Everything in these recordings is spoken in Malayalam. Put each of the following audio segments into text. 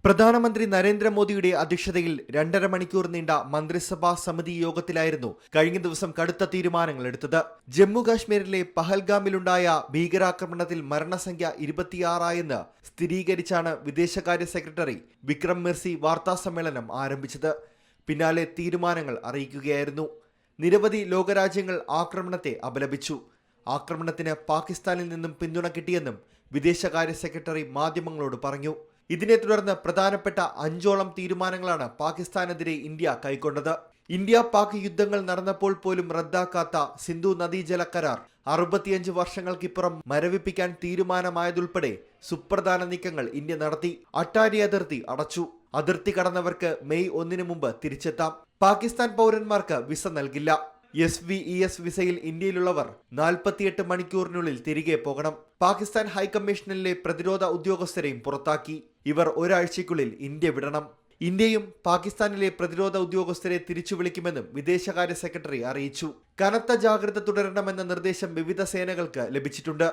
പ്രധാനമന്ത്രി നരേന്ദ്രമോദിയുടെ അധ്യക്ഷതയിൽ 2.5 മണിക്കൂർ നീണ്ട മന്ത്രിസഭാ സമിതി യോഗത്തിലായിരുന്നു കഴിഞ്ഞ ദിവസം കടുത്ത തീരുമാനങ്ങൾ എടുത്തത്. ജമ്മു കാശ്മീരിലെ പഹൽഗാമിലുണ്ടായ ഭീകരാക്രമണത്തിൽ മരണസംഖ്യ 26 സ്ഥിരീകരിച്ചാണ് വിദേശകാര്യ സെക്രട്ടറി വിക്രം മിർസി വാർത്താസമ്മേളനം ആരംഭിച്ചത്. പിന്നാലെ തീരുമാനങ്ങൾ അറിയിക്കുകയായിരുന്നു. നിരവധി ലോകരാജ്യങ്ങൾ ആക്രമണത്തെ അപലപിച്ചു. ആക്രമണത്തിന് പാകിസ്ഥാനിൽ നിന്നും പിന്തുണ കിട്ടിയെന്നും വിദേശകാര്യ സെക്രട്ടറി മാധ്യമങ്ങളോട് പറഞ്ഞു. ഇതിനെ തുടർന്ന് പ്രധാനപ്പെട്ട 5ഓളം തീരുമാനങ്ങളാണ് പാകിസ്ഥാനെതിരെ ഇന്ത്യ കൈക്കൊണ്ടത്. ഇന്ത്യ പാക് യുദ്ധങ്ങൾ നടന്നപ്പോൾ പോലും റദ്ദാക്കാത്ത സിന്ധു നദീജല കരാർ 65 വർഷങ്ങൾക്കിപ്പുറം മരവിപ്പിക്കാൻ തീരുമാനമായതുൾപ്പെടെ സുപ്രധാന നീക്കങ്ങൾ ഇന്ത്യ നടത്തി. അട്ടാരി അതിർത്തി അടച്ചു. അതിർത്തി കടന്നവർക്ക് മെയ് 1 മുമ്പ് തിരിച്ചെത്താം. പാകിസ്ഥാൻ പൗരന്മാർക്ക് വിസ നൽകില്ല. SVES വിസയിൽ ഇന്ത്യയിലുള്ളവർ 48 മണിക്കൂറിനുള്ളിൽ തിരികെ പോകണം. പാകിസ്ഥാൻ ഹൈക്കമ്മീഷനിലെ പ്രതിരോധ ഉദ്യോഗസ്ഥരെയും പുറത്താക്കി. ഇവർ ഒരാഴ്ചയ്ക്കുള്ളിൽ ഇന്ത്യ വിടണം. ഇന്ത്യയും പാകിസ്ഥാനിലെ പ്രതിരോധ ഉദ്യോഗസ്ഥരെ തിരിച്ചു വിളിക്കുമെന്നും വിദേശകാര്യ സെക്രട്ടറി അറിയിച്ചു. കനത്ത ജാഗ്രത തുടരണമെന്ന നിർദ്ദേശം വിവിധ സേനകൾക്ക് ലഭിച്ചിട്ടുണ്ട്.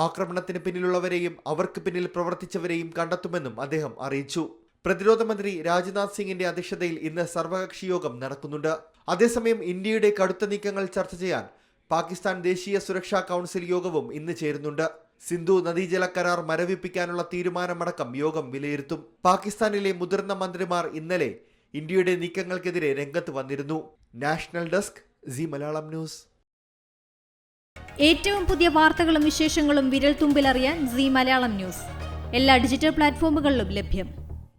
ആക്രമണത്തിന് പിന്നിലുള്ളവരെയും അവർക്ക് പിന്നിൽ പ്രവർത്തിച്ചവരെയും കണ്ടെത്തുമെന്നും അദ്ദേഹം അറിയിച്ചു. പ്രതിരോധ മന്ത്രി രാജ്നാഥ് സിംഗിന്റെ അധ്യക്ഷതയിൽ ഇന്ന് സർവകക്ഷി യോഗം നടക്കുന്നുണ്ട്. അതേസമയം ഇന്ത്യയുടെ കടുത്ത നീക്കങ്ങൾ ചർച്ച ചെയ്യാൻ പാകിസ്ഥാൻ ദേശീയ സുരക്ഷാ കൗൺസിൽ യോഗവും ഇന്ന് ചേരുന്നുണ്ട്. സിന്ധു നദീജല കരാർ മരവിപ്പിക്കാനുള്ള തീരുമാനമടക്കം യോഗം വിലയിരുത്തും. പാകിസ്ഥാനിലെ മുതിർന്ന മന്ത്രിമാർ ഇന്നലെ ഇന്ത്യയുടെ നീക്കങ്ങൾക്കെതിരെ രംഗത്ത് വന്നിരുന്നു. National desk C Malayalam news. ഏറ്റവും പുതിയ വാർത്തകളും വിശേഷങ്ങളും വിരൽ തുമ്പിലറിയാൻ സി മലയാളം ന്യൂസ് എല്ലാ ഡിജിറ്റൽ പ്ലാറ്റ്ഫോമുകളിലും ലഭ്യം.